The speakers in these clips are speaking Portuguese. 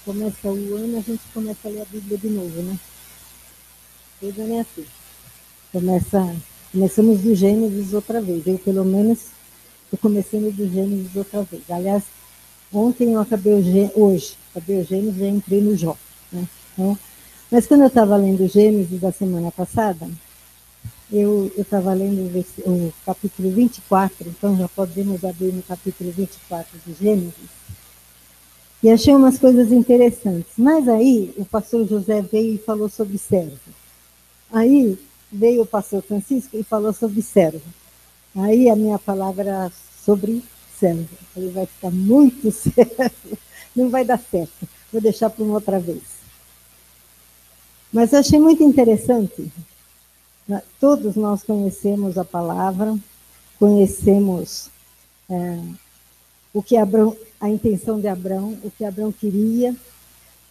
começa o ano, a gente começa a ler a Bíblia de novo, né? Tudo é assim. Começamos do Gênesis outra vez. Eu, pelo menos, estou começando do Gênesis outra vez. Aliás, ontem eu acabei hoje, acabei o Gênesis e já entrei no Jó. Né? Então, mas quando eu estava lendo o Gênesis da semana passada, eu estava lendo o capítulo 24, então já podemos abrir no capítulo 24 do Gênesis, e achei umas coisas interessantes. Mas aí o pastor José veio e falou sobre servo. Aí veio o pastor Francisco e falou sobre servo. Aí a minha palavra era sobre servo. Ele vai ficar muito servo, não vai dar certo. Vou deixar para uma outra vez. Mas eu achei muito interessante. Todos nós conhecemos a palavra, conhecemos o que Abrão, a intenção de Abrão, o que Abrão queria,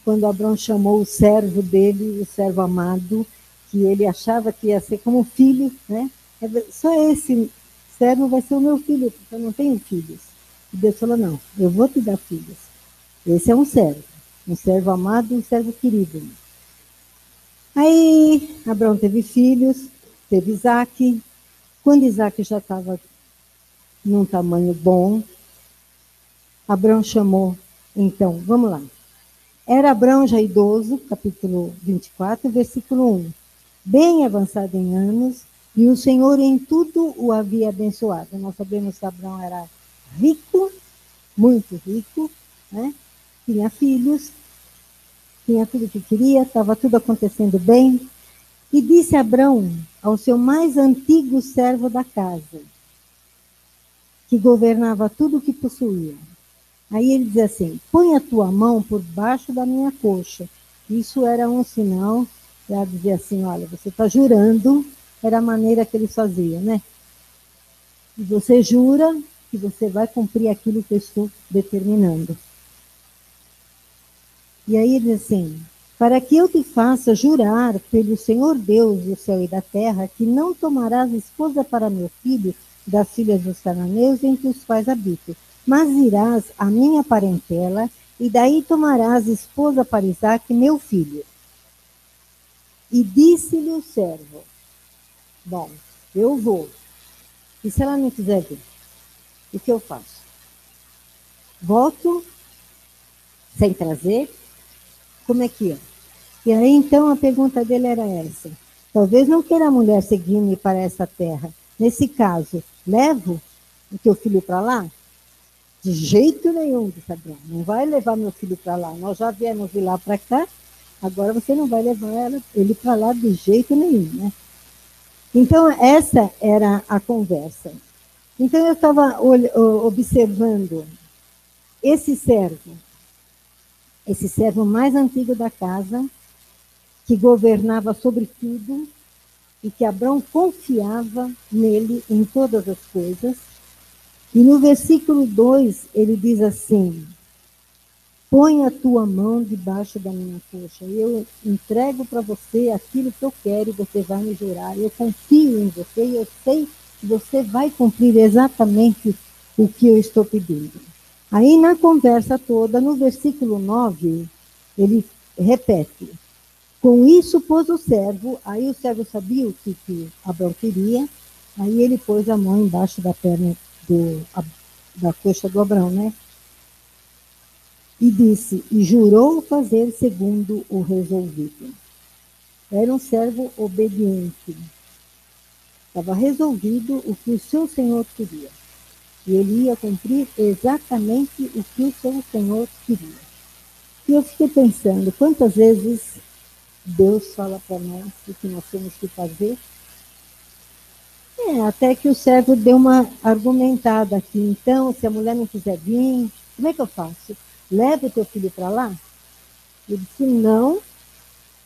quando Abrão chamou o servo dele, o servo amado, que ele achava que ia ser como filho, né? Só esse servo vai ser o meu filho, porque eu não tenho filhos. E Deus falou, não, eu vou te dar filhos. Esse é um servo amado, um servo querido. Aí Abrão teve filhos, teve Isaac. Quando Isaac já estava num tamanho bom, Abrão chamou, então, vamos lá. Era Abrão já idoso, capítulo 24, versículo 1. Bem avançado em anos, e o Senhor em tudo o havia abençoado. Nós sabemos que Abrão era rico, muito rico, né? Tinha filhos, tinha tudo que queria, estava tudo acontecendo bem. E disse Abrão ao seu mais antigo servo da casa, que governava tudo o que possuía. Aí ele diz assim, põe a tua mão por baixo da minha coxa. Isso era um sinal para dizer assim, olha, você está jurando, era a maneira que eles faziam, né? E você jura que você vai cumprir aquilo que eu estou determinando. E aí ele diz assim, para que eu te faça jurar pelo Senhor Deus do céu e da terra, que não tomarás esposa para meu filho das filhas dos cananeus entre os quais habito, mas irás à minha parentela, e daí tomarás esposa para Isaque, meu filho. E disse-lhe o servo, bom, eu vou. E se ela não quiser vir, o que eu faço? Volto sem trazer? Como é que é? E aí, então, a pergunta dele era essa. Talvez não queira a mulher seguir-me para essa terra. Nesse caso, levo o teu filho para lá? De jeito nenhum, disse Abraão. Não vai levar meu filho para lá. Nós já viemos de lá para cá, agora você não vai levar ele para lá de jeito nenhum, né? Então, essa era a conversa. Então, eu estava observando esse servo mais antigo da casa, que governava sobre tudo, e que Abrão confiava nele em todas as coisas. E no versículo 2, ele diz assim, põe a tua mão debaixo da minha coxa, eu entrego para você aquilo que eu quero e você vai me jurar. Eu confio em você e eu sei que você vai cumprir exatamente o que eu estou pedindo. Aí na conversa toda, no versículo 9, ele repete, com isso pôs o servo, aí o servo sabia o que Abrão queria, aí ele pôs a mão embaixo da perna da coxa do Abrão, né? E disse, e jurou fazer segundo o resolvido. Era um servo obediente. Estava resolvido o que o seu senhor queria. E ele ia cumprir exatamente o que o seu senhor queria. E eu fiquei pensando, quantas vezes Deus fala para nós o que nós temos que fazer? Até que o servo deu uma argumentada aqui. Então, se a mulher não quiser vir, como é que eu faço? Leve o teu filho para lá? Ele disse, não,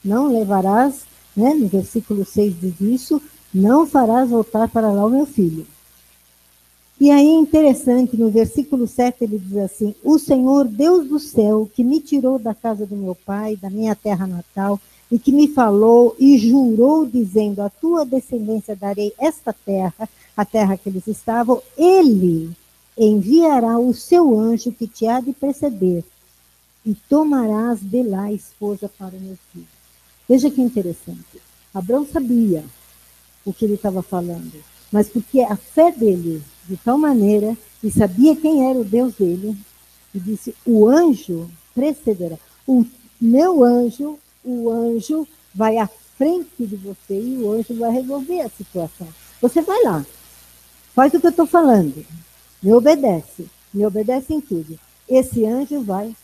não levarás, né? No versículo 6 diz isso, não farás voltar para lá o meu filho. E aí é interessante, no versículo 7 ele diz assim, o Senhor Deus do céu, que me tirou da casa do meu pai, da minha terra natal, e que me falou e jurou, dizendo, a tua descendência darei esta terra, a terra que eles estavam, ele enviará o seu anjo que te há de preceder, e tomarás de lá esposa para o meu filho. Veja que interessante. Abraão sabia o que ele estava falando, mas porque a fé dele, de tal maneira, e sabia quem era o Deus dele, e disse, o anjo precederá. O anjo vai à frente de você e o anjo vai resolver a situação. Você vai lá, faz o que eu estou falando, me obedece em tudo. Esse anjo vai.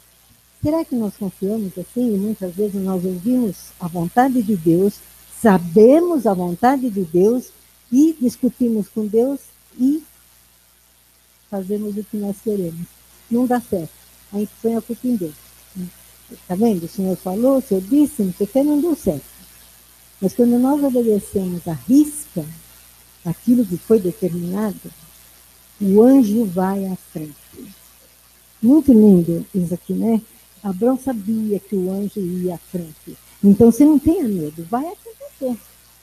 Será que nós confiamos assim? E muitas vezes nós ouvimos a vontade de Deus, sabemos a vontade de Deus e discutimos com Deus e fazemos o que nós queremos. Não dá certo. A gente põe a culpa em Deus. Está vendo? O Senhor falou, o Senhor disse, não sei o que, não deu certo. Mas quando nós obedecemos à risca, aquilo que foi determinado, o anjo vai à frente. Muito lindo isso aqui, né? Abraão sabia que o anjo ia à frente. Então você não tenha medo, vai acontecer.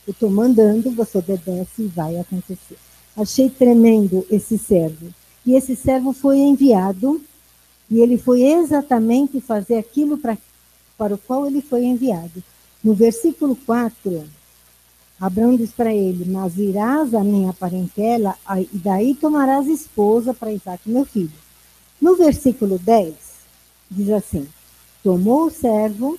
Eu estou mandando, você obedece e vai acontecer. Achei tremendo esse servo. E esse servo foi enviado, e ele foi exatamente fazer aquilo para o qual ele foi enviado. No versículo 4, Abraão diz para ele, mas irás à minha parentela, e daí tomarás esposa para Isaque, meu filho. No versículo 10, diz assim, tomou o servo,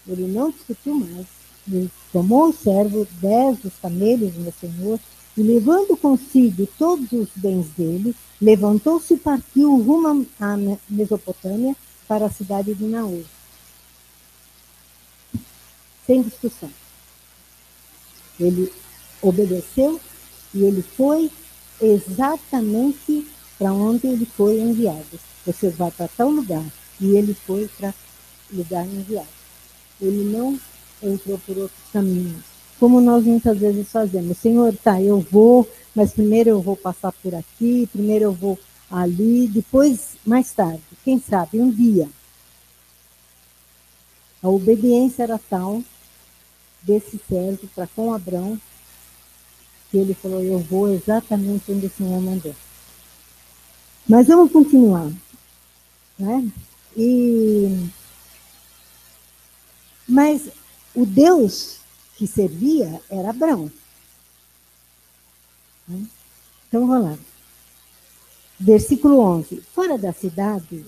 ele não discutiu mais, ele tomou o servo 10 dos camelos do meu senhor, e levando consigo todos os bens dele, levantou-se e partiu rumo à Mesopotâmia para a cidade de Naor. Sem discussão. Ele obedeceu e ele foi exatamente para onde ele foi enviado. Você vai para tal lugar e ele foi para lugar enviado. Ele não entrou por outros caminhos. Como nós muitas vezes fazemos. Senhor, tá, eu vou, mas primeiro eu vou passar por aqui, primeiro eu vou ali, depois, mais tarde, quem sabe, um dia. A obediência era tal desse servo para com Abraão, que ele falou, eu vou exatamente onde o Senhor mandou. Mas vamos continuar. Né? Mas o Deus que servia era Abraão. Né? Então vamos lá. Versículo 11. Fora da cidade,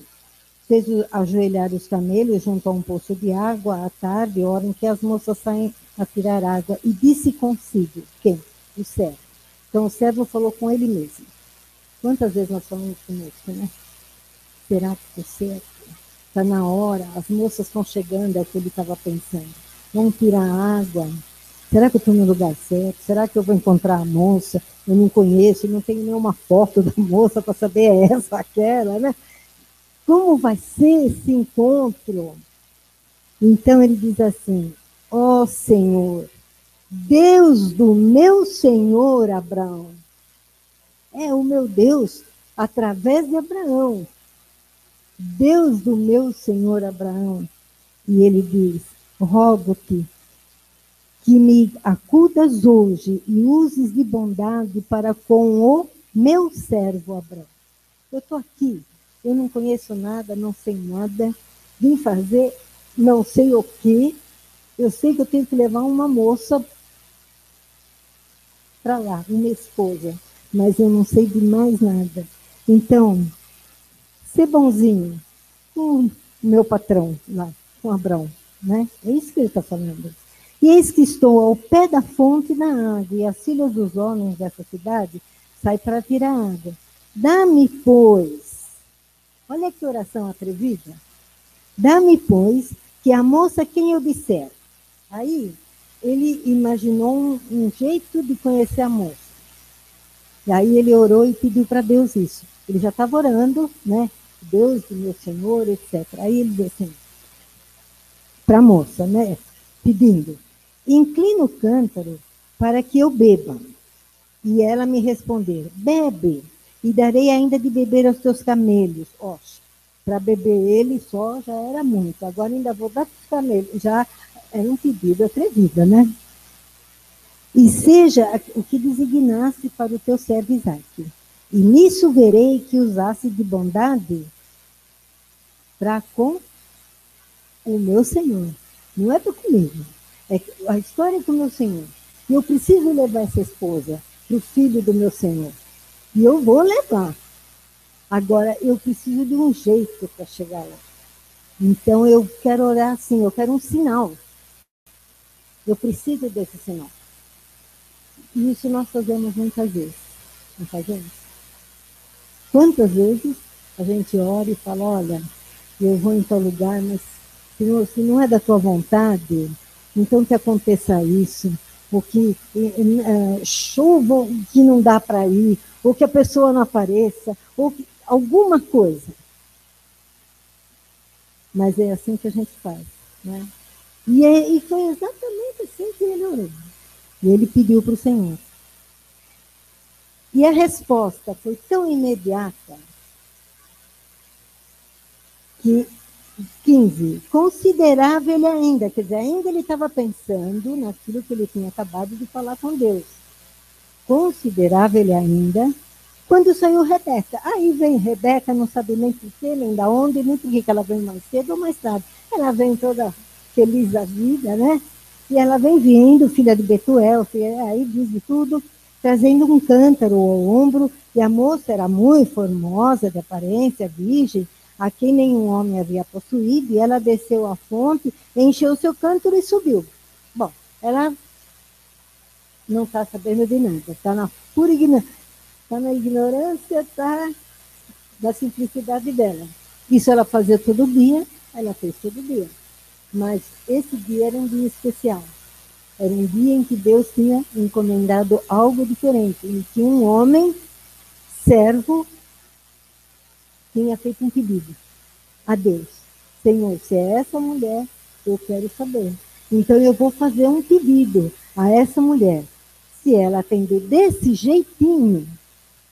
fez ajoelhar os camelos junto a um poço de água à tarde, hora em que as moças saem a tirar água, e disse consigo, quem? O servo. Então o servo falou com ele mesmo. Quantas vezes nós falamos conosco, né? Será que estou certo? Está na hora, as moças estão chegando, é o que ele estava pensando. Vamos tirar água. Será que eu estou no lugar certo? Será que eu vou encontrar a moça? Eu não conheço, não tenho nenhuma foto da moça para saber essa, aquela, né? Como vai ser esse encontro? Então ele diz assim, ó Senhor, Deus do meu Senhor Abraão. É o meu Deus, através de Abraão. Deus do meu Senhor Abraão. E ele diz, rogo-te que me acudas hoje e uses de bondade para com o meu servo Abraão. Eu estou aqui, eu não conheço nada, não sei nada, vim fazer não sei o quê, eu sei que eu tenho que levar uma moça para lá, uma esposa, mas eu não sei de mais nada. Então, ser bonzinho com o meu patrão lá, com Abraão, né? É isso que ele está falando. E eis que estou ao pé da fonte da água, e as filhas dos homens dessa cidade saem para tirar água. Dá-me, pois, olha que oração atrevida. Dá-me, pois, que a moça quem eu disser. Aí, ele imaginou um jeito de conhecer a moça. E aí ele orou e pediu para Deus isso. Ele já estava orando, né? Deus do meu Senhor, etc. Aí ele disse assim, para a moça, né? Pedindo, inclina o cântaro para que eu beba. E ela me responder, bebe, e darei ainda de beber aos teus camelos. Ó, para beber ele só já era muito. Agora ainda vou dar para os camelos. Já era um pedido atrevido, né? E seja o que designaste para o teu servo Isaque. E nisso verei que usasse de bondade para com o meu Senhor. Não é para comigo. A história é com o meu Senhor. E eu preciso levar essa esposa para o filho do meu Senhor. E eu vou levar. Agora, eu preciso de um jeito para chegar lá. Então, eu quero orar assim, eu quero um sinal. Eu preciso desse sinal. E isso nós fazemos muitas vezes. Não fazemos? Quantas vezes a gente ora e fala, olha, eu vou em tal lugar, mas Senhor, se não é da tua vontade, então que aconteça isso, ou que chova que não dá para ir, ou que a pessoa não apareça, ou que, alguma coisa. Mas é assim que a gente faz. Né? E foi exatamente assim que ele orou. E ele pediu para o Senhor. E a resposta foi tão imediata que 15, considerava ele ainda, quer dizer, ainda ele estava pensando naquilo que ele tinha acabado de falar com Deus. Considerava ele ainda, quando saiu Rebeca. Aí vem Rebeca, não sabe nem por quê, nem da onde, nem por que ela vem mais cedo ou mais tarde. Ela vem toda feliz da vida, né? E ela vem vindo, filha de Betuel, aí diz de tudo, trazendo um cântaro ao ombro, e a moça era muito formosa, de aparência, virgem, a quem nenhum homem havia possuído, e ela desceu à fonte, encheu seu cântaro e subiu. Bom, ela não está sabendo de nada, está na pura ignorância, está na ignorância, está da simplicidade dela. Isso ela fazia todo dia, ela fez todo dia. Mas esse dia era um dia especial. Era um dia em que Deus tinha encomendado algo diferente, em que um homem, servo, tinha feito um pedido a Deus. Senhor, se é essa mulher, eu quero saber. Então eu vou fazer um pedido a essa mulher. Se ela atender desse jeitinho,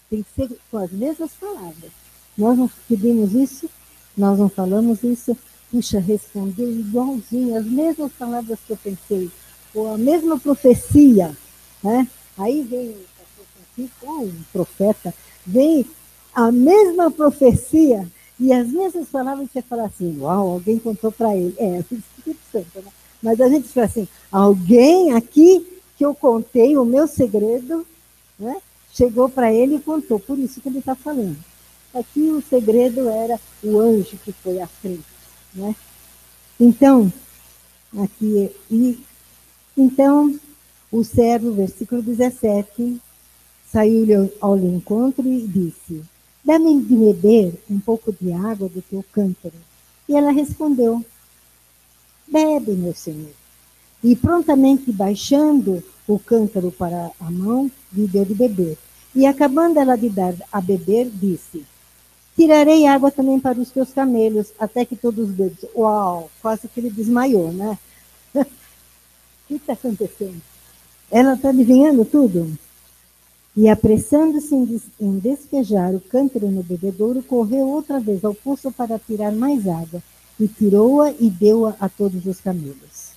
tem que ser com as mesmas palavras. Nós não pedimos isso, nós não falamos isso. Puxa, respondeu igualzinho, as mesmas palavras que eu pensei, ou a mesma profecia. Né? Aí vem o pastor Francisco, um profeta, vem a mesma profecia e as mesmas palavras, você fala assim, uau, alguém contou para ele. É, o Espírito Santo, né? Mas a gente fala assim, alguém aqui que eu contei o meu segredo, né? Chegou para ele e contou, por isso que ele está falando. Aqui o segredo era o anjo que foi à frente. Né? Então, então, o servo, versículo 17, saiu-lhe ao encontro e disse, dá-me de beber um pouco de água do teu cântaro. E ela respondeu, bebe, meu senhor. E prontamente baixando o cântaro para a mão, lhe deu de beber. E acabando ela de dar a beber, disse, tirarei água também para os teus camelos, até que todos bebam. Uau, quase que ele desmaiou, né? O que está acontecendo? Ela está adivinhando tudo? E apressando-se em despejar o cântaro no bebedouro, correu outra vez ao poço para tirar mais água, e tirou-a e deu-a a todos os camelos.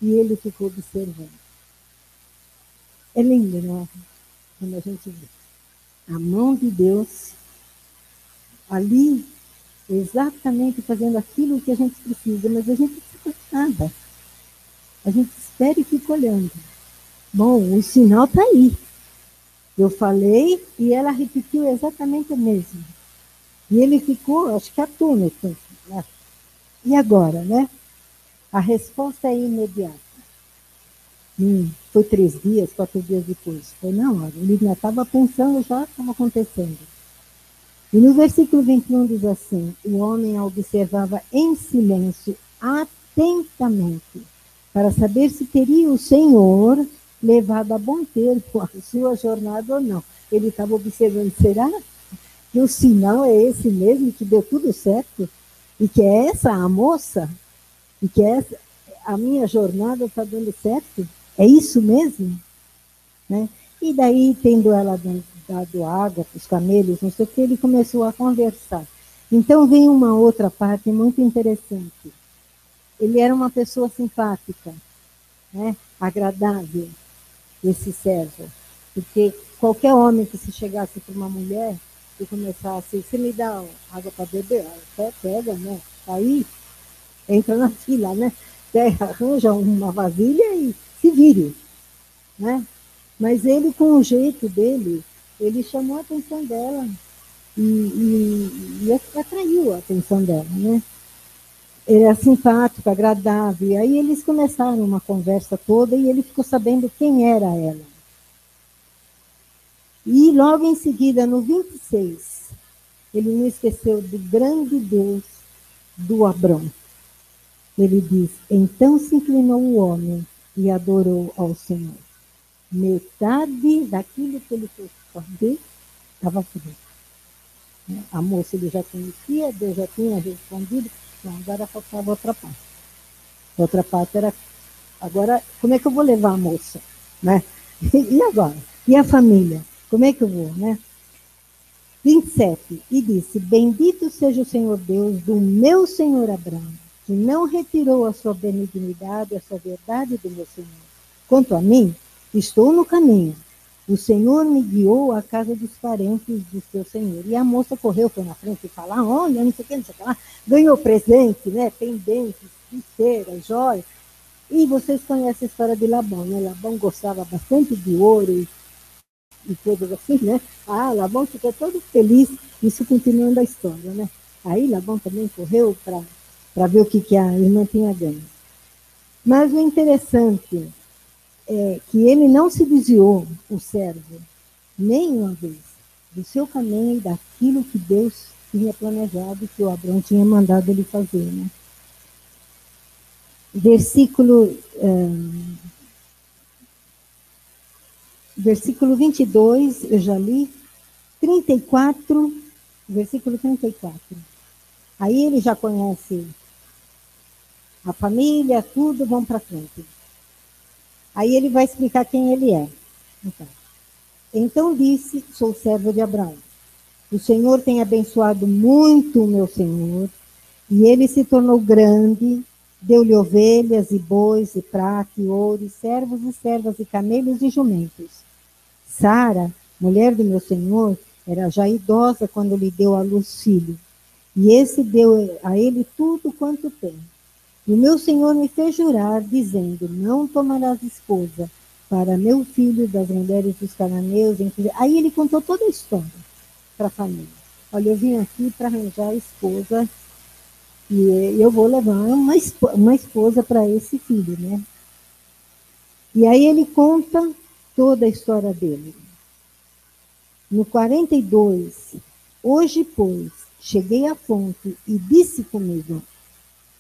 E ele ficou observando. É lindo, não é? Quando a gente vê a mão de Deus ali, exatamente fazendo aquilo que a gente precisa, mas a gente não precisa de nada. A gente espera e fica olhando. Bom, o sinal está aí. Eu falei e ela repetiu exatamente o mesmo. E ele ficou, acho que atônito. Né? E agora, né? A resposta é imediata. Foi 3 dias, 4 dias depois. Foi na hora. Ele já estava pensando, já estava acontecendo. E no versículo 21 diz assim, o homem a observava em silêncio, atentamente, para saber se teria o Senhor levado a bom termo a sua jornada ou não. Ele estava observando, será que o sinal é esse mesmo, que deu tudo certo? E que é essa a moça? E que essa, a minha jornada está dando certo? É isso mesmo? Né? E daí, tendo ela dado água para os camelos, não sei o que, ele começou a conversar. Então vem uma outra parte muito interessante. Ele era uma pessoa simpática, né? Agradável, esse servo. Porque qualquer homem que se chegasse para uma mulher e começasse, você me dá água para beber? Ela até pega, né? Tá aí. entra na fila, né? Arranja uma vasilha e se vire, né? Mas ele, com o jeito dele, ele chamou a atenção dela e atraiu a atenção dela, né? Ele era simpático, agradável. E aí eles começaram uma conversa toda e ele ficou sabendo quem era ela. E logo em seguida, no 26, ele não esqueceu do grande Deus do Abrão. Ele diz, então se inclinou o homem e adorou ao Senhor. Metade daquilo que ele fez fazer estava feito. A moça ele já conhecia, Deus já tinha respondido, então agora faltava outra parte. A outra parte era, agora, como é que eu vou levar a moça? Né? E agora? E a família? Como é que eu vou? Né? 27, e disse, bendito seja o Senhor Deus do meu Senhor Abraão, que não retirou a sua benignidade, a sua verdade do meu Senhor. Quanto a mim, estou no caminho. O Senhor me guiou à casa dos parentes do seu Senhor. E a moça correu, foi na frente e falou, olha, não sei o que, não sei o que lá. Ganhou presente, né? Pendentes, pulseiras, joias. E vocês conhecem a história de Labão, né? Labão gostava bastante de ouro e coisas assim, né? Labão ficou todo feliz, isso continuando a história, né? Aí Labão também correu para ver o que a irmã tinha ganho. Mas o interessante é que ele não se desviou, o servo, nem uma vez, do seu caminho e daquilo que Deus tinha planejado, que o Abrão tinha mandado ele fazer, né? Versículo 22, eu já li, 34, versículo 34. Aí ele já conhece a família, tudo, vamos para frente. Aí ele vai explicar quem ele é. Então disse, sou servo de Abraão. O Senhor tem abençoado muito o meu Senhor, e ele se tornou grande, deu-lhe ovelhas e bois e prata e ouro, e servos e servas e camelos e jumentos. Sara, mulher do meu Senhor, era já idosa quando lhe deu à luz filho, e esse deu a ele tudo quanto tem. E o meu Senhor me fez jurar, dizendo, não tomarás esposa para meu filho das mulheres dos cananeus. Aí ele contou toda a história para a família. Olha, eu vim aqui para arranjar a esposa e eu vou levar uma esposa para esse filho, né? E aí ele conta toda a história dele. No 42, hoje, pois, cheguei à fonte e disse comigo,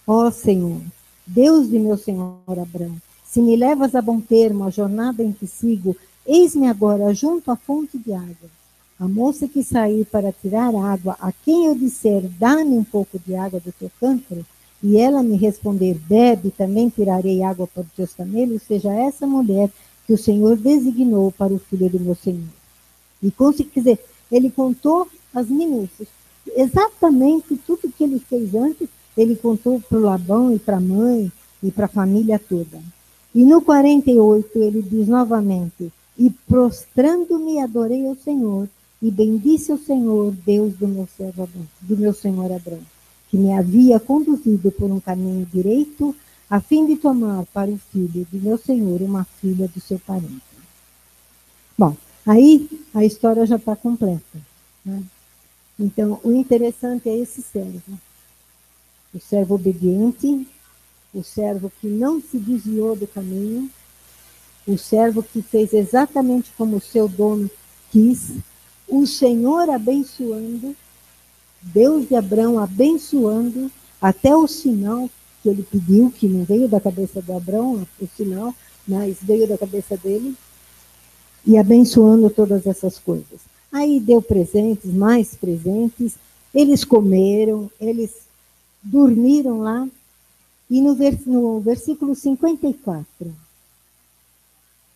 ó Senhor, Deus de meu Senhor Abraão, se me levas a bom termo a jornada em que sigo, eis-me agora junto à fonte de água. A moça que sair para tirar água, a quem eu disser, dá-me um pouco de água do teu cântaro, e ela me responder, bebe, também tirarei água para os teus camelos, seja essa mulher que o Senhor designou para o filho do meu Senhor. E, quer dizer, ele contou as minúcias. Exatamente tudo que ele fez antes, ele contou para o Labão e para a mãe e para a família toda. E no 48 ele diz novamente, e prostrando-me adorei ao Senhor, e bendisse o Senhor, Deus do meu servo Abrão, do meu Senhor Abrão, que me havia conduzido por um caminho direito, a fim de tomar para o filho de meu Senhor uma filha do seu parente. Bom, aí a história já está completa, né? Então, o interessante é esse servo. O servo obediente, o servo que não se desviou do caminho, o servo que fez exatamente como o seu dono quis, o Senhor abençoando, Deus de Abrão abençoando, até o sinal que ele pediu, que não veio da cabeça de Abrão, o sinal, mas veio da cabeça dele, e abençoando todas essas coisas. Aí deu presentes, mais presentes, eles comeram, eles dormiram lá, e no versículo 54,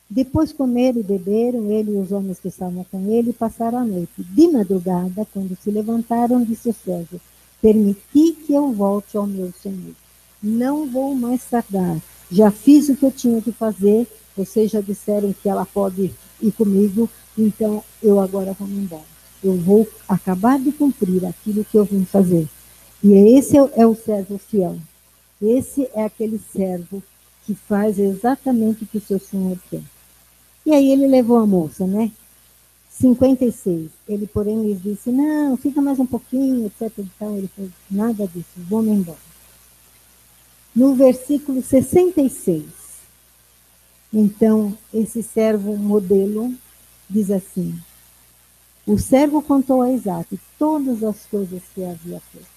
depois comeram e beberam, ele e os homens que estavam com ele, passaram a noite. De madrugada, quando se levantaram, disse o servo, permiti que eu volte ao meu Senhor. Não vou mais tardar. Já fiz o que eu tinha que fazer, vocês já disseram que ela pode ir comigo, então eu agora vou me embora. Eu vou acabar de cumprir aquilo que eu vim fazer. E esse é o servo fiel. Esse é aquele servo que faz exatamente o que o seu senhor quer. E aí ele levou a moça, né? 56. Ele, porém, lhes disse, não, fica mais um pouquinho, etc. Então, ele falou, nada disso, vamos embora. No versículo 66, então, esse servo modelo diz assim, o servo contou a Isaac todas as coisas que havia feito.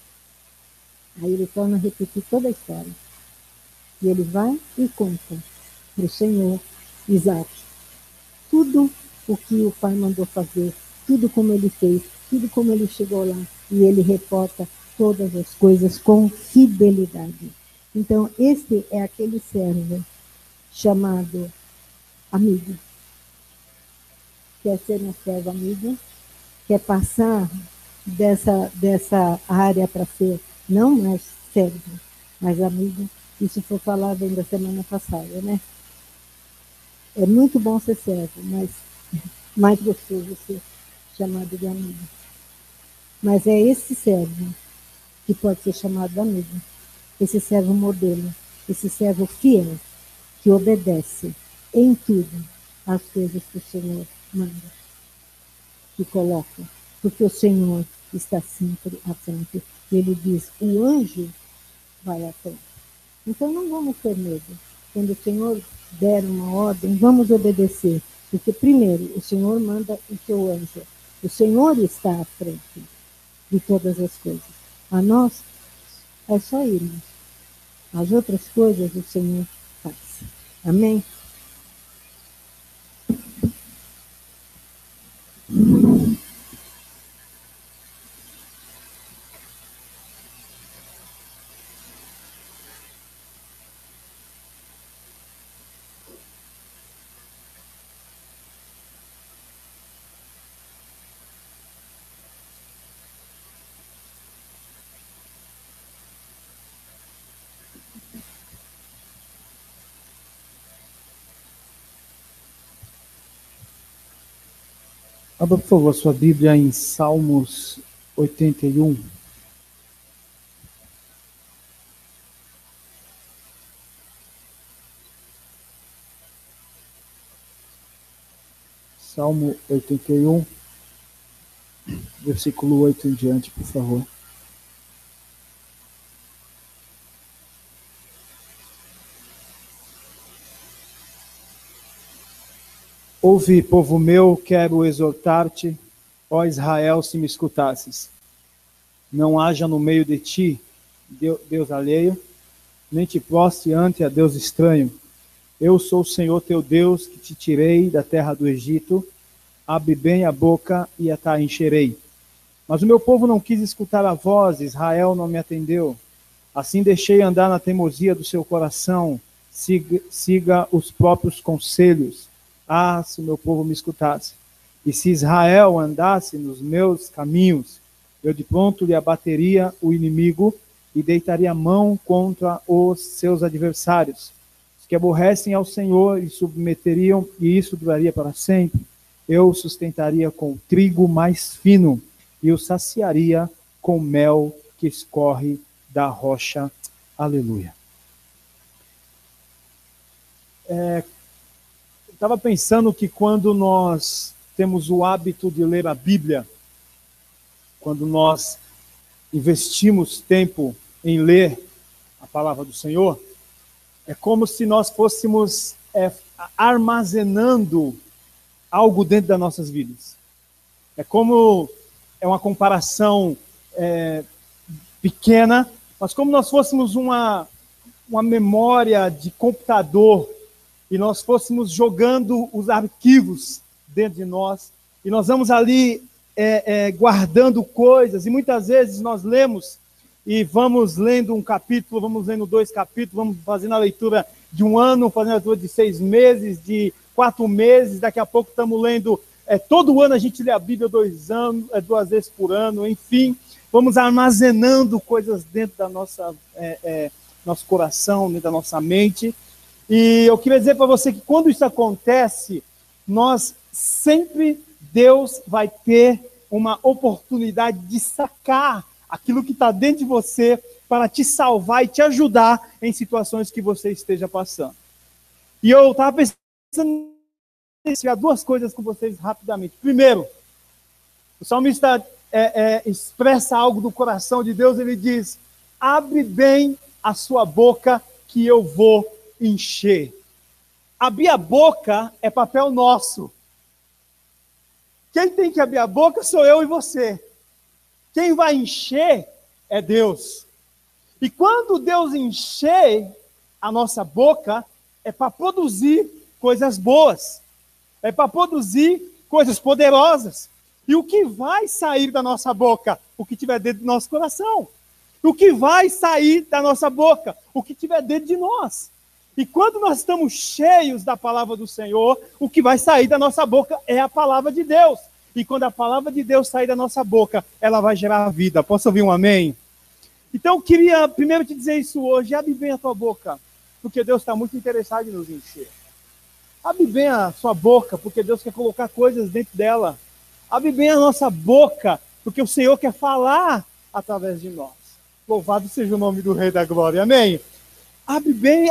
Aí ele torna a repetir toda a história. E ele vai e conta para o senhor Isaac tudo o que o pai mandou fazer, tudo como ele fez, tudo como ele chegou lá. E ele reporta todas as coisas com fidelidade. Então, este é aquele servo chamado amigo. Quer ser um servo amigo? Quer passar dessa área para ser não mais servo, mas amigo? Isso foi falado ainda semana passada, né? É muito bom ser servo, mas mais gostoso ser chamado de amigo. Mas é esse servo que pode ser chamado de amigo. Esse servo modelo, esse servo fiel, que obedece em tudo as coisas que o Senhor manda, que coloca, porque o Senhor está sempre à frente. Ele diz, o anjo vai à frente. Então não vamos ter medo. Quando o Senhor der uma ordem, vamos obedecer. Porque primeiro, o Senhor manda o seu anjo. O Senhor está à frente de todas as coisas. A nós é só irmos. As outras coisas o Senhor faz. Amém? Abra, por favor, sua Bíblia em Salmos 81. Salmo 81, versículo 8 em diante, por favor. Ouve, povo meu, quero exortar-te, ó Israel, se me escutasses. Não haja no meio de ti Deus alheio, nem te prostre ante a Deus estranho. Eu sou o Senhor teu Deus, que te tirei da terra do Egito. Abre bem a boca e a encherei. Mas o meu povo não quis escutar a voz, Israel não me atendeu. Assim deixei andar na teimosia do seu coração, siga os próprios conselhos. Ah, se o meu povo me escutasse. E se Israel andasse nos meus caminhos, eu de pronto lhe abateria o inimigo e deitaria a mão contra os seus adversários. Os que aborrecem ao Senhor e submeteriam, e isso duraria para sempre. Eu o sustentaria com trigo mais fino e o saciaria com mel que escorre da rocha. Aleluia. Estava pensando que quando nós temos o hábito de ler a Bíblia, quando nós investimos tempo em ler a palavra do Senhor, é como se nós fôssemos armazenando algo dentro das nossas vidas. É uma comparação pequena, mas como nós fôssemos uma memória de computador e nós fôssemos jogando os arquivos dentro de nós, e nós vamos ali guardando coisas, e muitas vezes nós lemos e vamos lendo um capítulo, vamos lendo 2 capítulos, vamos fazendo a leitura de 1 ano, fazendo a leitura de 6 meses, de 4 meses, daqui a pouco estamos lendo, todo ano a gente lê a Bíblia 2 vezes por ano, enfim, vamos armazenando coisas dentro da nosso coração, dentro da nossa mente. E eu queria dizer para você que quando isso acontece, Deus vai ter uma oportunidade de sacar aquilo que está dentro de você para te salvar e te ajudar em situações que você esteja passando. E eu estava pensando em tirar duas coisas com vocês rapidamente. Primeiro, o salmista expressa algo do coração de Deus, ele diz: abre bem a sua boca que eu vou encher. Abrir a boca é papel nosso. Quem tem que abrir a boca sou eu e você. Quem vai encher é Deus. E quando Deus encher a nossa boca, é para produzir coisas boas. É para produzir coisas poderosas. E o que vai sair da nossa boca? O que tiver dentro do nosso coração. O que vai sair da nossa boca? O que tiver dentro de nós. E quando nós estamos cheios da palavra do Senhor, o que vai sair da nossa boca é a palavra de Deus. E quando a palavra de Deus sair da nossa boca, ela vai gerar vida. Posso ouvir um amém? Então eu queria primeiro te dizer isso hoje. Abre bem a tua boca, porque Deus está muito interessado em nos encher. Abre bem a sua boca, porque Deus quer colocar coisas dentro dela. Abre bem a nossa boca, porque o Senhor quer falar através de nós. Louvado seja o nome do Rei da Glória. Amém? Abre bem.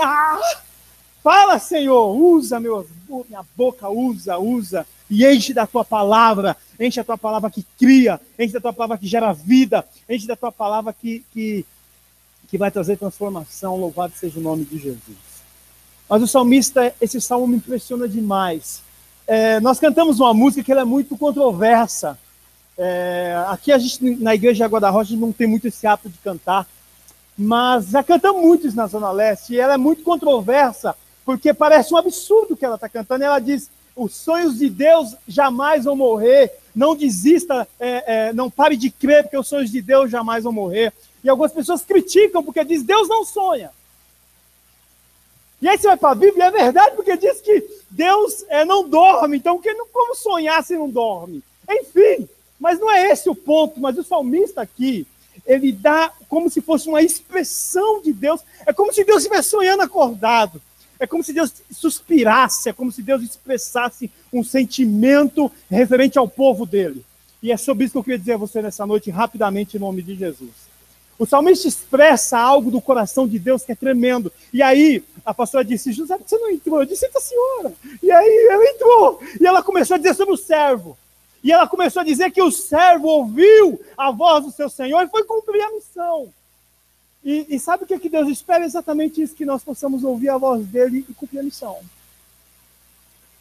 Fala, Senhor. Usa minha boca, usa. E enche da tua palavra. Enche da tua palavra que cria. Enche da tua palavra que gera vida. Enche da tua palavra que vai trazer transformação. Louvado seja o nome de Jesus. Mas o salmista, esse salmo me impressiona demais. Nós cantamos uma música que ela é muito controversa. Aqui a gente, na igreja de Água da Rocha, não tem muito esse hábito de cantar. Mas já cantamos muito isso na Zona Leste. E ela é muito controversa, porque parece um absurdo que ela está cantando. Ela diz: os sonhos de Deus jamais vão morrer. Não desista, não pare de crer, porque os sonhos de Deus jamais vão morrer. E algumas pessoas criticam, porque diz: Deus não sonha. E aí você vai para a Bíblia, é verdade, porque diz que Deus não dorme. Então, como sonhar se não dorme? Enfim, mas não é esse o ponto. Mas o salmista aqui, ele dá como se fosse uma expressão de Deus. É como se Deus estivesse sonhando acordado. É como se Deus suspirasse. É como se Deus expressasse um sentimento referente ao povo dele. E é sobre isso que eu queria dizer a você nessa noite, rapidamente, em nome de Jesus. O salmista expressa algo do coração de Deus que é tremendo. E aí, a pastora disse: José, você não entrou? Eu disse: eita senhora. E aí, ela entrou. E ela começou a dizer sobre o servo. E ela começou a dizer que o servo ouviu a voz do seu Senhor e foi cumprir a missão. E sabe o que Deus espera? Exatamente isso, que nós possamos ouvir a voz dele e cumprir a missão.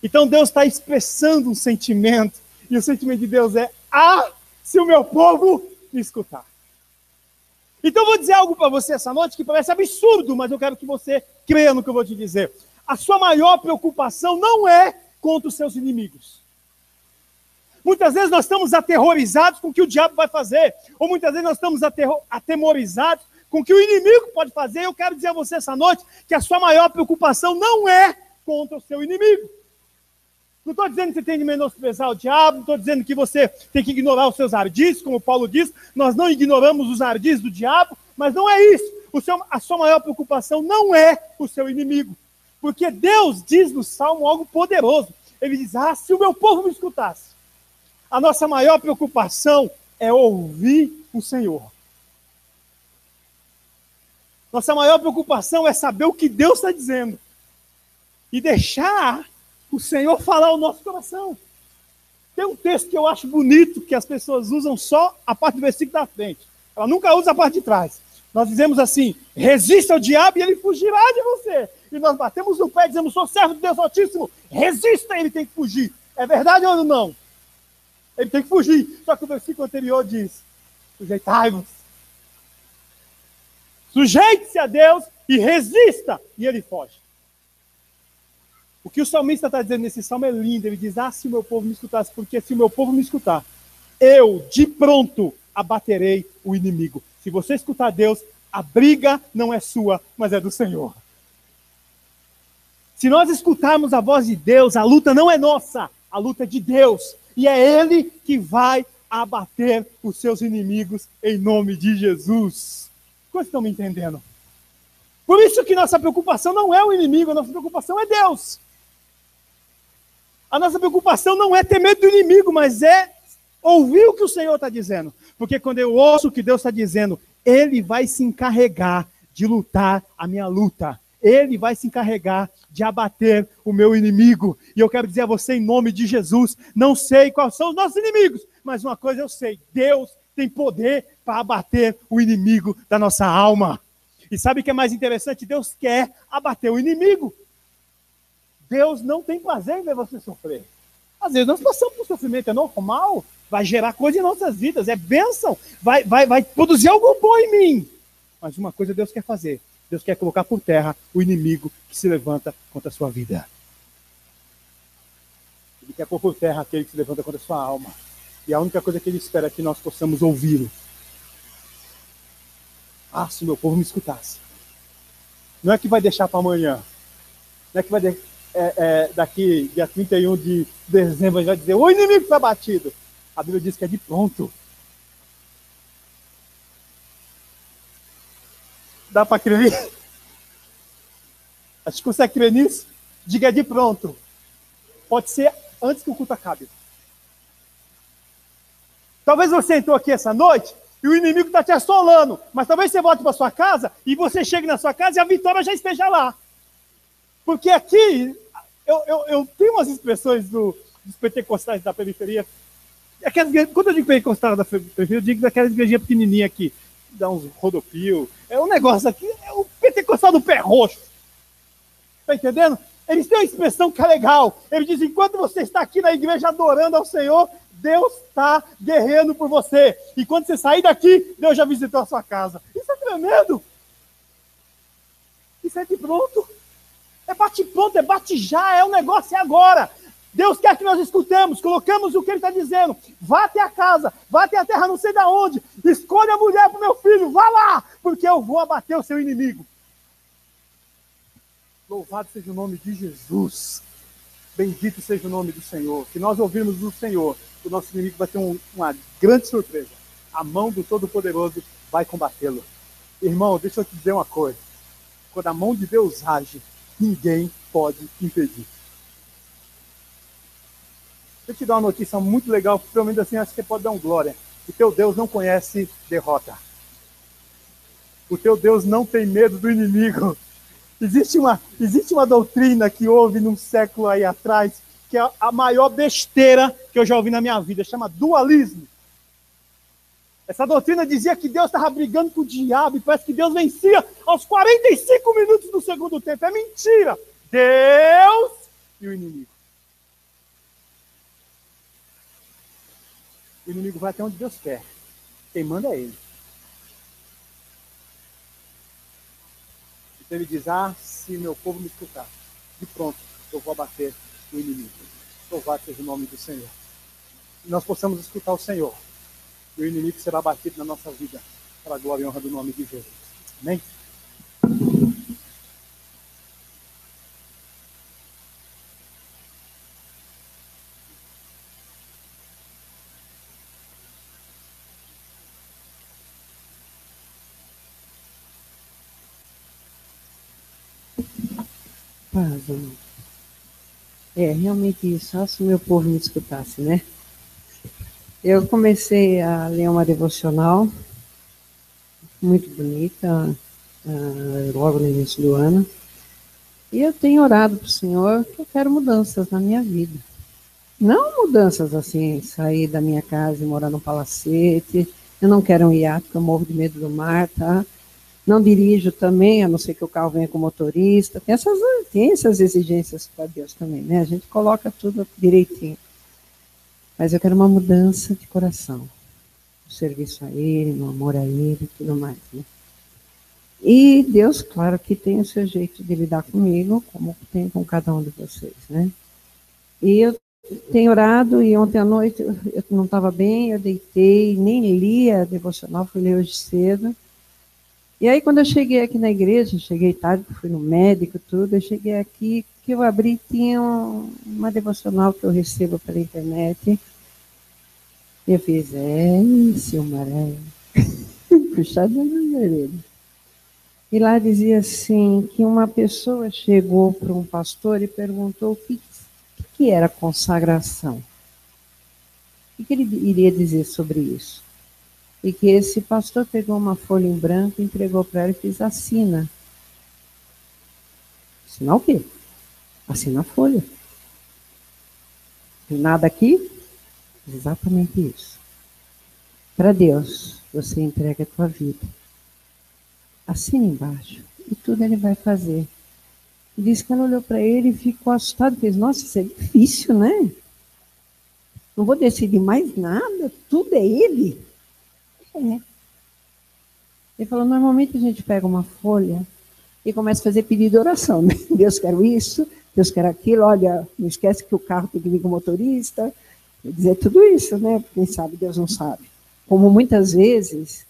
Então Deus está expressando um sentimento. E o sentimento de Deus é: se o meu povo me escutar. Então eu vou dizer algo para você essa noite que parece absurdo, mas eu quero que você creia no que eu vou te dizer. A sua maior preocupação não é contra os seus inimigos. Muitas vezes nós estamos aterrorizados com o que o diabo vai fazer. Ou muitas vezes nós estamos atemorizados com o que o inimigo pode fazer. Eu quero dizer a você essa noite que a sua maior preocupação não é contra o seu inimigo. Não estou dizendo que você tem de menosprezar o diabo, não estou dizendo que você tem que ignorar os seus ardis, como Paulo diz. Nós não ignoramos os ardis do diabo, mas não é isso. A sua maior preocupação não é o seu inimigo. Porque Deus diz no Salmo algo poderoso. Ele diz: se o meu povo me escutasse. A nossa maior preocupação é ouvir o Senhor. Nossa maior preocupação é saber o que Deus está dizendo. E deixar o Senhor falar ao nosso coração. Tem um texto que eu acho bonito, que as pessoas usam só a parte do versículo da frente. Ela nunca usa a parte de trás. Nós dizemos assim: resista ao diabo e ele fugirá de você. E nós batemos no pé e dizemos: sou servo de Deus Altíssimo, resista, ele tem que fugir. É verdade ou não? Ele tem que fugir. Só que o versículo anterior diz: sujeitai-vos. Sujeite-se a Deus e resista, e ele foge. O que o salmista está dizendo nesse salmo é lindo. Ele diz: se o meu povo me escutasse, porque se o meu povo me escutar, eu de pronto abaterei o inimigo. Se você escutar Deus, a briga não é sua, mas é do Senhor. Se nós escutarmos a voz de Deus, a luta não é nossa, a luta é de Deus. E é Ele que vai abater os seus inimigos em nome de Jesus. Como estão me entendendo? Por isso que nossa preocupação não é o inimigo, a nossa preocupação é Deus. A nossa preocupação não é ter medo do inimigo, mas é ouvir o que o Senhor está dizendo. Porque quando eu ouço o que Deus está dizendo, Ele vai se encarregar de lutar a minha luta. Ele vai se encarregar de abater o meu inimigo. E eu quero dizer a você, em nome de Jesus, não sei quais são os nossos inimigos, mas uma coisa eu sei: Deus tem poder para abater o inimigo da nossa alma. E sabe o que é mais interessante? Deus quer abater o inimigo. Deus não tem prazer em ver você sofrer. Às vezes nós passamos por sofrimento, é normal, vai gerar coisa em nossas vidas, é bênção, vai produzir algo bom em mim. Mas uma coisa Deus quer fazer: Deus quer colocar por terra o inimigo que se levanta contra a sua vida. Ele quer pôr por terra aquele que se levanta contra a sua alma. E a única coisa que ele espera é que nós possamos ouvi-lo. Ah, se meu povo me escutasse. Não é que vai deixar para amanhã. Não é que vai daqui, dia 31 de dezembro, a gente vai dizer: o inimigo está batido. A Bíblia diz que é de pronto. Dá para crer? A gente consegue crer nisso? Diga: é de pronto. Pode ser antes que o culto acabe. Talvez você entrou aqui essa noite e o inimigo está te assolando, mas talvez você volte para sua casa e você chegue na sua casa e a vitória já esteja lá. Porque aqui, eu tenho umas expressões dos pentecostais da periferia. Quando eu digo pentecostais da periferia, eu digo daquela igrejinha pequenininha aqui, dá uns rodopio. É um negócio aqui, é o pentecostal do pé roxo. Está entendendo? Eles têm uma expressão que é legal. Eles dizem: enquanto você está aqui na igreja adorando ao Senhor, Deus está guerreando por você. E quando você sair daqui, Deus já visitou a sua casa. Isso é tremendo. Isso é de pronto. É bate pronto, é bate já, é um negócio, é agora. Deus quer que nós escutemos, colocamos o que Ele está dizendo. Vá até a casa, vá até a terra, não sei de onde. Escolha a mulher para o meu filho, vá lá, porque eu vou abater o seu inimigo. Louvado seja o nome de Jesus. Bendito seja o nome do Senhor. Que nós ouvirmos do Senhor, o nosso inimigo vai ter uma grande surpresa. A mão do Todo-Poderoso vai combatê-lo. Irmão, deixa eu te dizer uma coisa. Quando a mão de Deus age, ninguém pode impedir. Deixa eu te dar uma notícia muito legal, pelo menos assim acho que você pode dar um glória. O teu Deus não conhece derrota. O teu Deus não tem medo do inimigo. Existe uma doutrina que houve num século aí atrás, que é a maior besteira que eu já ouvi na minha vida, chama dualismo. Essa doutrina dizia que Deus estava brigando com o diabo e parece que Deus vencia aos 45 minutos do segundo tempo. É mentira! Deus e o inimigo. O inimigo vai até onde Deus quer. Quem manda é Ele. Então Ele diz: ah, se meu povo me escutar, de pronto, eu vou abater o inimigo. Louvado seja o nome do Senhor. E nós possamos escutar o Senhor. E o inimigo será abatido na nossa vida, para a glória e honra do nome de Jesus. Amém? Paz, amor. É realmente isso, só se o meu povo me escutasse, né? Eu comecei a ler uma devocional muito bonita, logo no início do ano, e eu tenho orado para o Senhor que eu quero mudanças na minha vida. Não mudanças assim, sair da minha casa e morar num palacete. Eu não quero um iate, porque eu morro de medo do mar, tá? Não dirijo também, a não ser que o carro venha com motorista. Tem essas exigências para Deus também, né? A gente coloca tudo direitinho. Mas eu quero uma mudança de coração. No serviço a Ele, no amor a Ele e tudo mais, né? E Deus, claro que tem o seu jeito de lidar comigo, como tem com cada um de vocês, né? E eu tenho orado, e ontem à noite eu não estava bem, eu deitei, nem li a devocional, fui ler hoje cedo. E aí, quando eu cheguei aqui na igreja, cheguei tarde, fui no médico, tudo, eu cheguei aqui, que eu abri, tinha uma devocional que eu recebo pela internet. E eu fiz: Silmaré, puxada na orelha. E lá dizia assim, que uma pessoa chegou para um pastor e perguntou o que era consagração. O que ele iria dizer sobre isso? E que esse pastor pegou uma folha em branco, entregou para ela e fez: assina. Assinar o quê? Assina a folha. Tem nada aqui? Exatamente isso. Para Deus, você entrega a tua vida. Assina embaixo. E tudo ele vai fazer. E disse que ela olhou para ele e ficou assustada. Fez: nossa, isso é difícil, né? Não vou decidir mais nada, tudo é ele. É. Ele falou: normalmente a gente pega uma folha e começa a fazer pedido de oração, né? Deus quer isso, Deus quer aquilo, olha, não esquece que o carro tem que vir com o motorista, dizer tudo isso, né? Quem sabe Deus não sabe. Como muitas vezes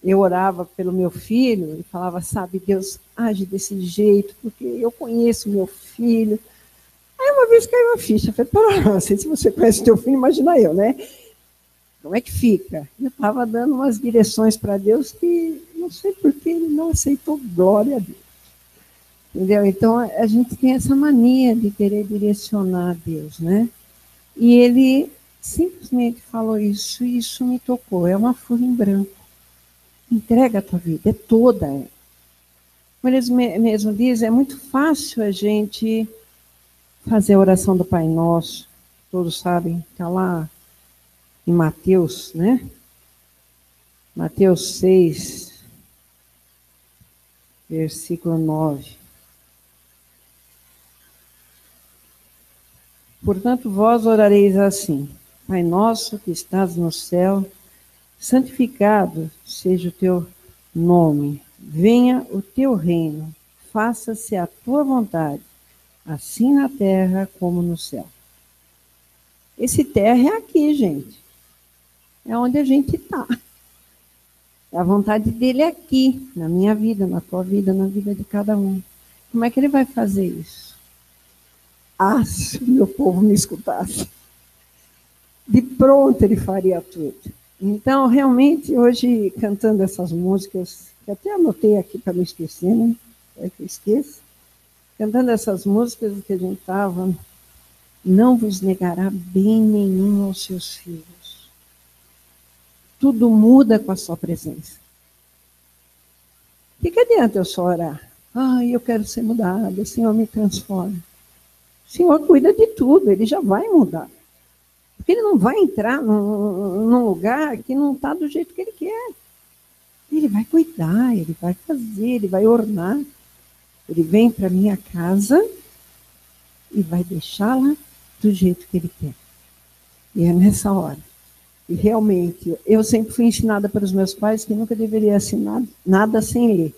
eu orava pelo meu filho e falava: sabe, Deus age desse jeito, porque eu conheço meu filho. Aí uma vez caiu a ficha, eu falei: não sei se você conhece o teu filho, imagina eu, né? Como é que fica? Eu estava dando umas direções para Deus que não sei por que ele não aceitou, glória a Deus. Entendeu? Então, a gente tem essa mania de querer direcionar Deus, né? E ele simplesmente falou isso, e isso me tocou. É uma folha em branco. Entrega a tua vida, é toda. Como eles mesmo dizem, é muito fácil a gente fazer a oração do Pai Nosso. Todos sabem, está lá em Mateus, né? Mateus 6, versículo 9. Portanto, vós orareis assim: Pai nosso que estás no céu, santificado seja o teu nome. Venha o teu reino. Faça-se a tua vontade, assim na terra como no céu. Esse terra é aqui, gente. É onde a gente está. A vontade dele é aqui, na minha vida, na tua vida, na vida de cada um. Como é que ele vai fazer isso? Ah, se o meu povo me escutasse. De pronto ele faria tudo. Então, realmente, hoje, cantando essas músicas, que até anotei aqui para não esquecer, né? É que eu esqueço. Cantando essas músicas que a gente estava: não vos negará bem nenhum aos seus filhos. Tudo muda com a sua presença. O que adianta eu só orar? Eu quero ser mudada, o Senhor me transforma. O Senhor cuida de tudo, ele já vai mudar. Porque ele não vai entrar num lugar que não está do jeito que ele quer. Ele vai cuidar, ele vai fazer, ele vai ornar. Ele vem para a minha casa e vai deixá-la do jeito que ele quer. E é nessa hora. E realmente, eu sempre fui ensinada pelos meus pais que nunca deveria assinar nada sem ler.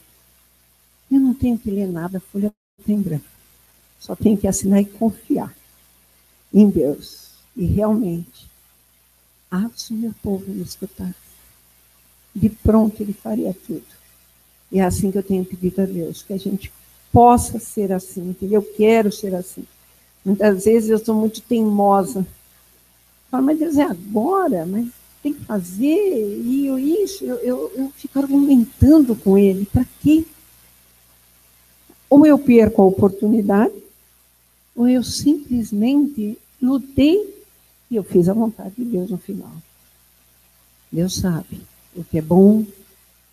Eu não tenho que ler nada, a folha tem branco. Só tenho que assinar e confiar em Deus. E realmente, se o meu povo me escutasse, de pronto ele faria tudo. E é assim que eu tenho pedido a Deus, que a gente possa ser assim, entendeu? Eu quero ser assim. Muitas vezes eu sou muito teimosa. Falo: mas Deus, é agora, mas tem que fazer, e isso, eu fico argumentando com ele. Para quê? Ou eu perco a oportunidade, ou eu simplesmente lutei e eu fiz a vontade de Deus no final. Deus sabe o que é bom,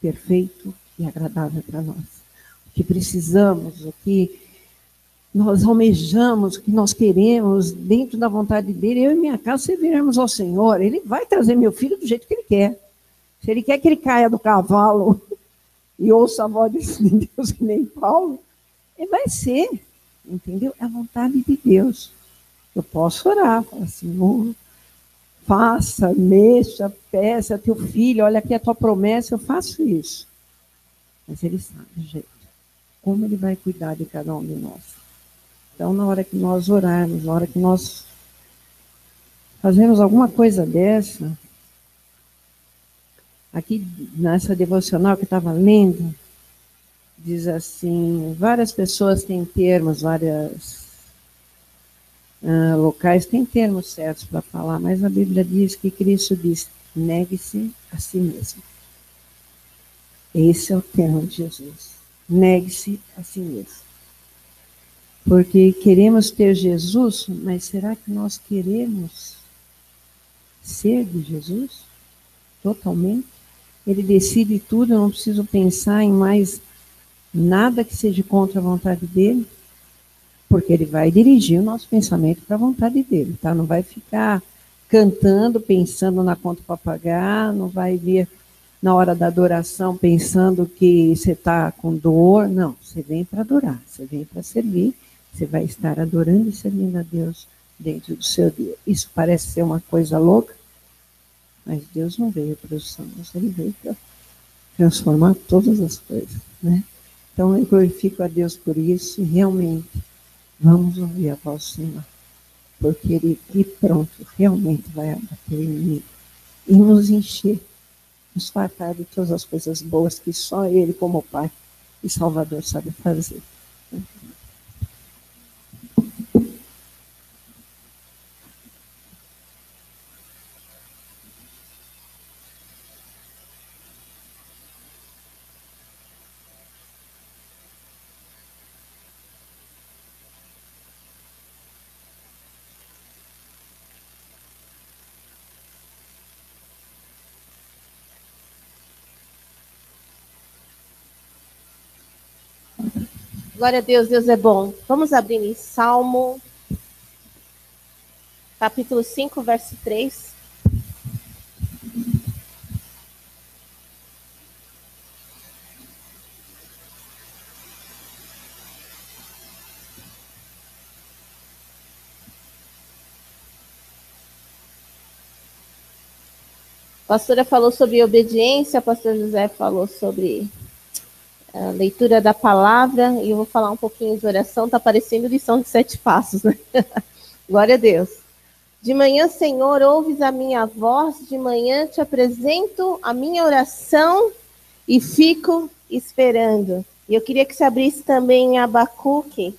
perfeito e agradável para nós. O que precisamos, o que nós almejamos, o que nós queremos, dentro da vontade dele. Eu e minha casa serviremos ao Senhor. Ele vai trazer meu filho do jeito que ele quer. Se ele quer que ele caia do cavalo e ouça a voz de Deus, que nem Paulo, ele vai ser, entendeu? É a vontade de Deus. Eu posso orar, falar: Senhor, faça, mexa, peça teu filho, olha aqui a tua promessa, eu faço isso. Mas ele sabe o jeito, como ele vai cuidar de cada um de nós. Então, na hora que nós orarmos, na hora que nós fazemos alguma coisa dessa, aqui nessa devocional que eu estava lendo, diz assim: várias pessoas têm termos, locais têm termos certos para falar, mas a Bíblia diz que Cristo diz: negue-se a si mesmo. Esse é o termo de Jesus. Negue-se a si mesmo. Porque queremos ter Jesus, mas será que nós queremos ser de Jesus? Totalmente? Ele decide tudo, eu não preciso pensar em mais nada que seja contra a vontade dele, porque ele vai dirigir o nosso pensamento para a vontade dele, tá? Não vai ficar cantando, pensando na conta para pagar, não vai vir na hora da adoração pensando que você está com dor. Não, você vem para adorar, você vem para servir, você vai estar adorando e servindo a Deus dentro do seu dia. Isso parece ser uma coisa louca, mas Deus não veio para os santos, ele veio para transformar todas as coisas, né? Então eu glorifico a Deus por isso e realmente vamos ouvir a voz do Senhor, porque ele, e pronto, realmente vai abater o inimigo e nos encher, nos fartar de todas as coisas boas que só ele, como Pai e Salvador, sabe fazer. Glória a Deus, Deus é bom. Vamos abrir em Salmo, capítulo 5, verso 3. A pastora falou sobre obediência, o pastor José falou sobre a leitura da palavra, e eu vou falar um pouquinho de oração. Está parecendo lição de 7 passos, né? Glória a Deus. De manhã, Senhor, ouves a minha voz, de manhã te apresento a minha oração e fico esperando. E eu queria que você abrisse também em Abacuque.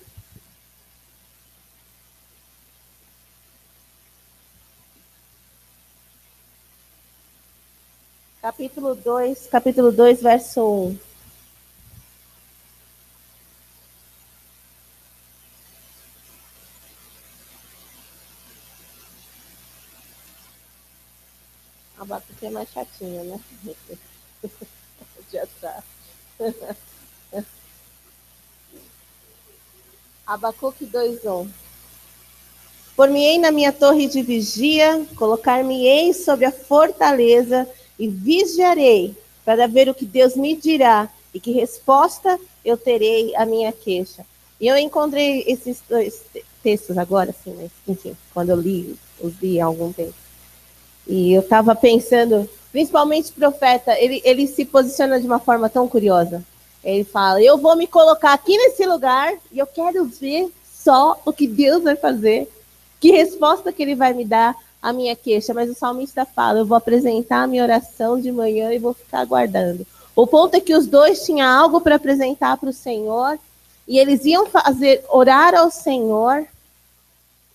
Capítulo 2, verso 1. Abacuque é mais chatinho, né? Já tá. Abacuque 2:1. Por-me-ei na minha torre de vigia, colocar-me-ei sobre a fortaleza e vigiarei para ver o que Deus me dirá e que resposta eu terei à minha queixa. E eu encontrei esses 2 textos agora, assim, mas, enfim, quando eu os li há algum tempo. E eu estava pensando, principalmente o profeta, ele se posiciona de uma forma tão curiosa. Ele fala, eu vou me colocar aqui nesse lugar e eu quero ver só o que Deus vai fazer, que resposta que ele vai me dar à minha queixa. Mas o salmista fala, eu vou apresentar a minha oração de manhã e vou ficar aguardando. O ponto é que os dois tinham algo para apresentar para o Senhor e eles iam orar ao Senhor.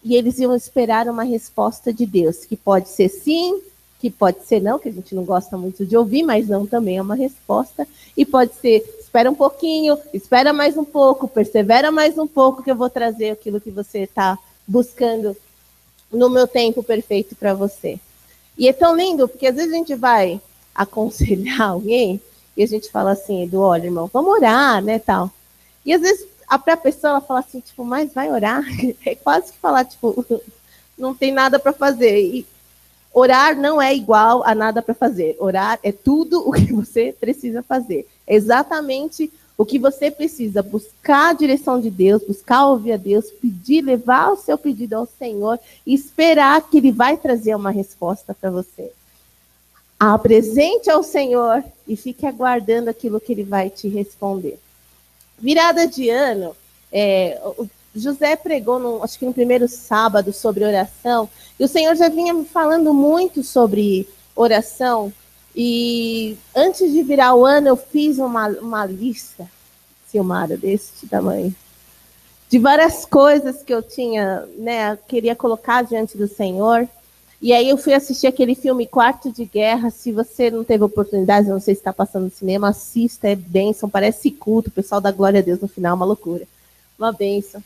E eles iam esperar uma resposta de Deus, que pode ser sim, que pode ser não, que a gente não gosta muito de ouvir, mas não também é uma resposta. E pode ser, espera um pouquinho, espera mais um pouco, persevera mais um pouco, que eu vou trazer aquilo que você está buscando no meu tempo perfeito para você. E é tão lindo, porque às vezes a gente vai aconselhar alguém, e a gente fala assim, Edu, olha, irmão, vamos orar, né, tal. E às vezes a própria pessoa ela fala assim, tipo, mas vai orar? É quase que falar, tipo, não tem nada para fazer. E orar não é igual a nada para fazer. Orar é tudo o que você precisa fazer. É exatamente o que você precisa. Buscar a direção de Deus, buscar ouvir a Deus, pedir, levar o seu pedido ao Senhor e esperar que Ele vai trazer uma resposta para você. Apresente ao Senhor e fique aguardando aquilo que Ele vai te responder. Virada de ano, o José pregou, acho que no primeiro sábado, sobre oração, e o Senhor já vinha me falando muito sobre oração, e antes de virar o ano, eu fiz uma lista, Silmara, desse tamanho, de várias coisas que eu tinha, né, queria colocar diante do Senhor. E aí eu fui assistir aquele filme Quarto de Guerra. Se você não teve oportunidade, não sei se está passando no cinema, assista, é bênção, parece culto, o pessoal dá glória a Deus no final, uma loucura, uma bênção.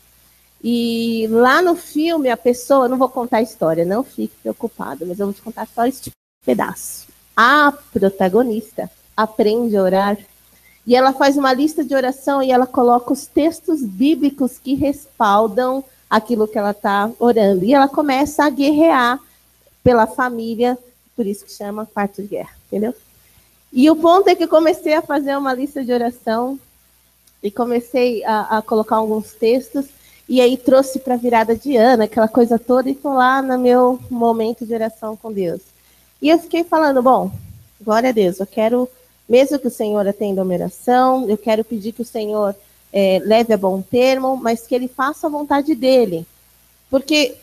E lá no filme, a pessoa, não vou contar a história, não fique preocupado, mas eu vou te contar só este pedaço. A protagonista, aprende a orar. E ela faz uma lista de oração e ela coloca os textos bíblicos que respaldam aquilo que ela está orando. E ela começa a guerrear pela família, por isso que chama quarto de guerra, entendeu? E o ponto é que eu comecei a fazer uma lista de oração e comecei a colocar alguns textos, e aí trouxe para a virada de ano, aquela coisa toda, e estou lá no meu momento de oração com Deus. E eu fiquei falando, bom, glória a Deus, eu quero, mesmo que o Senhor atenda a minha oração, eu quero pedir que o Senhor leve a bom termo, mas que Ele faça a vontade dEle. Porque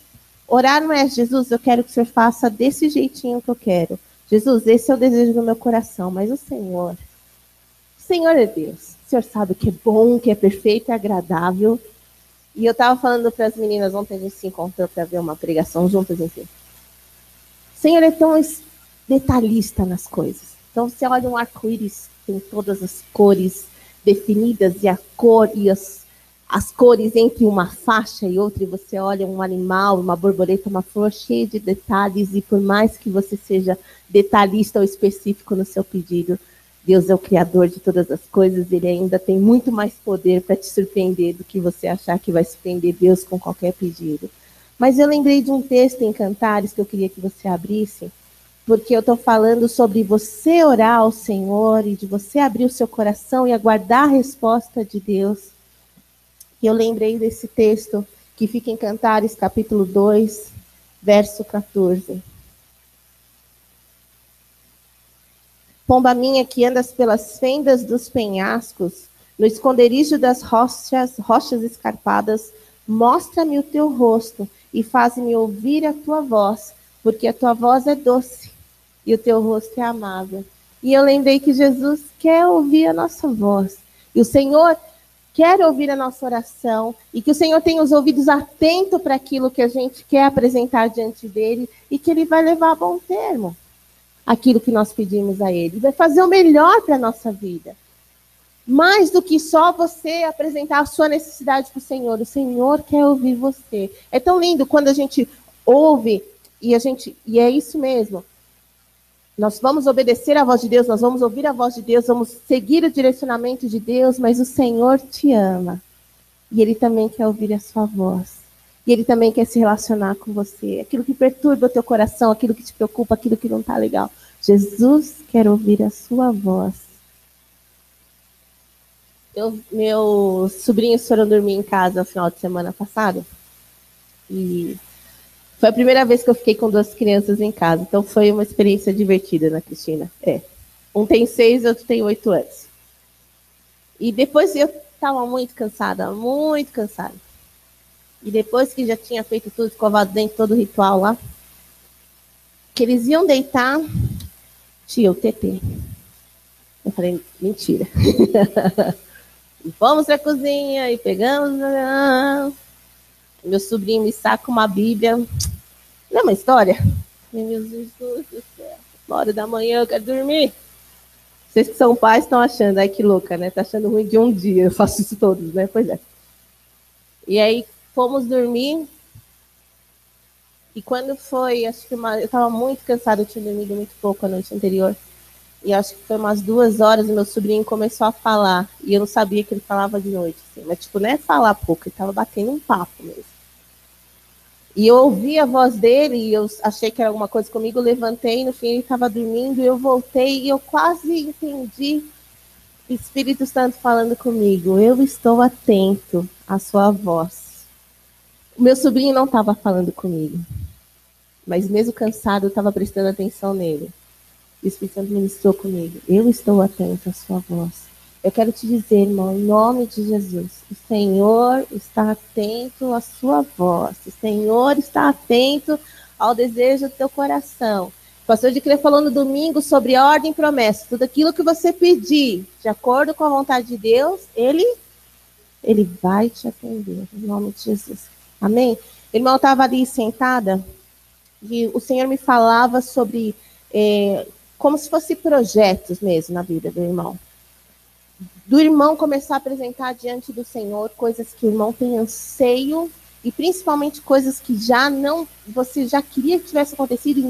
orar não é, Jesus, eu quero que o Senhor faça desse jeitinho que eu quero. Jesus, esse é o desejo do meu coração, mas o Senhor é Deus. O Senhor sabe o que é bom, o que é perfeito e agradável. E eu estava falando para as meninas, ontem a gente se encontrou para ver uma pregação juntas, enfim. O Senhor é tão detalhista nas coisas. Então, você olha um arco-íris, tem todas as cores definidas, e a cor e as cores entre uma faixa e outra, e você olha um animal, uma borboleta, uma flor cheia de detalhes, e por mais que você seja detalhista ou específico no seu pedido, Deus é o Criador de todas as coisas, Ele ainda tem muito mais poder para te surpreender do que você achar que vai surpreender Deus com qualquer pedido. Mas eu lembrei de um texto em Cantares que eu queria que você abrisse, porque eu estou falando sobre você orar ao Senhor e de você abrir o seu coração e aguardar a resposta de Deus. E eu lembrei desse texto que fica em Cantares, capítulo 2, verso 14. Pomba minha que andas pelas fendas dos penhascos, no esconderijo das rochas escarpadas, mostra-me o teu rosto e faz-me ouvir a tua voz, porque a tua voz é doce e o teu rosto é amável. E eu lembrei que Jesus quer ouvir a nossa voz. E o Senhor quer ouvir a nossa oração, e que o Senhor tenha os ouvidos atentos para aquilo que a gente quer apresentar diante dele, e que ele vai levar a bom termo aquilo que nós pedimos a Ele. Vai fazer o melhor para a nossa vida. Mais do que só você apresentar a sua necessidade para o Senhor quer ouvir você. É tão lindo quando a gente ouve, e é isso mesmo. Nós vamos obedecer à voz de Deus, nós vamos ouvir a voz de Deus, vamos seguir o direcionamento de Deus, mas o Senhor te ama. E Ele também quer ouvir a sua voz. E Ele também quer se relacionar com você. Aquilo que perturba o teu coração, aquilo que te preocupa, aquilo que não está legal. Jesus quer ouvir a sua voz. Meus sobrinhos foram dormir em casa no final de semana passado. E foi a primeira vez que eu fiquei com 2 crianças em casa. Então foi uma experiência divertida, né, Cristina? Um tem 6 e outro tem 8 anos. E depois eu estava muito cansada, muito cansada. E depois que já tinha feito tudo, escovado dentro, todo o ritual lá, que eles iam deitar, tia, o TT. Eu falei, mentira. E fomos para a cozinha e pegamos. Meu sobrinho me saca uma Bíblia. Não é uma história? Meu Jesus do céu. 1h da manhã, eu quero dormir. Vocês que são pais estão achando, ai que louca, né? Tá achando ruim de um dia. Eu faço isso todos, né? Pois é. E aí, fomos dormir, e quando foi, acho que eu estava muito cansada, eu tinha dormido muito pouco a noite anterior, e acho que foi umas 2 horas, e meu sobrinho começou a falar, e eu não sabia que ele falava de noite, assim, mas tipo, não é falar pouco, ele estava batendo um papo mesmo. E eu ouvi a voz dele, e eu achei que era alguma coisa comigo, eu levantei, no fim ele estava dormindo, e eu voltei, e eu quase entendi o Espírito Santo falando comigo, eu estou atento à sua voz. O meu sobrinho não estava falando comigo, mas mesmo cansado, eu estava prestando atenção nele. O Espírito Santo ministrou comigo. Eu estou atento à sua voz. Eu quero te dizer, irmão, em nome de Jesus, o Senhor está atento à sua voz. O Senhor está atento ao desejo do teu coração. O pastor de Crer falou no domingo sobre ordem e promessa. Tudo aquilo que você pedir, de acordo com a vontade de Deus, Ele vai te atender, em nome de Jesus. Amém? O irmão estava ali sentada e o Senhor me falava sobre como se fosse projetos mesmo na vida do irmão. Do irmão começar a apresentar diante do Senhor coisas que o irmão tem anseio e principalmente coisas que você já queria que tivesse acontecido e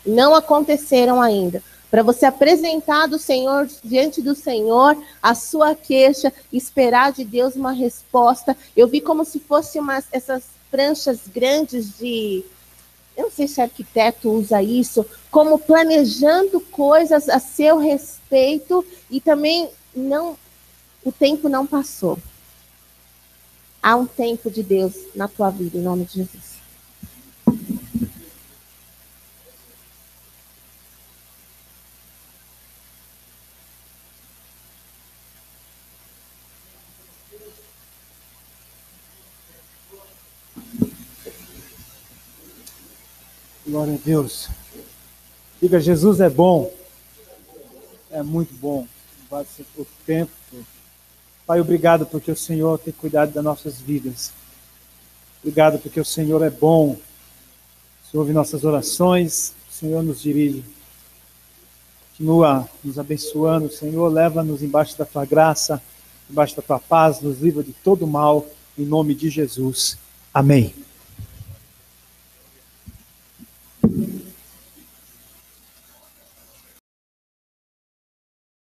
não aconteceram ainda. para você apresentar do Senhor, diante do Senhor, a sua queixa, esperar de Deus uma resposta. Eu vi como se fosse essas pranchas grandes de... Eu não sei se arquiteto usa isso, como planejando coisas a seu respeito, e também o tempo não passou. Há um tempo de Deus na tua vida, em nome de Jesus. Glória a Deus. Diga, Jesus é bom. É muito bom. Vai ser por tempo. Pai, obrigado porque o Senhor tem cuidado das nossas vidas. Obrigado porque o Senhor é bom. O Senhor ouve nossas orações. O Senhor nos dirige. Continua nos abençoando. Senhor, leva-nos embaixo da tua graça, embaixo da tua paz, nos livra de todo mal, em nome de Jesus. Amém.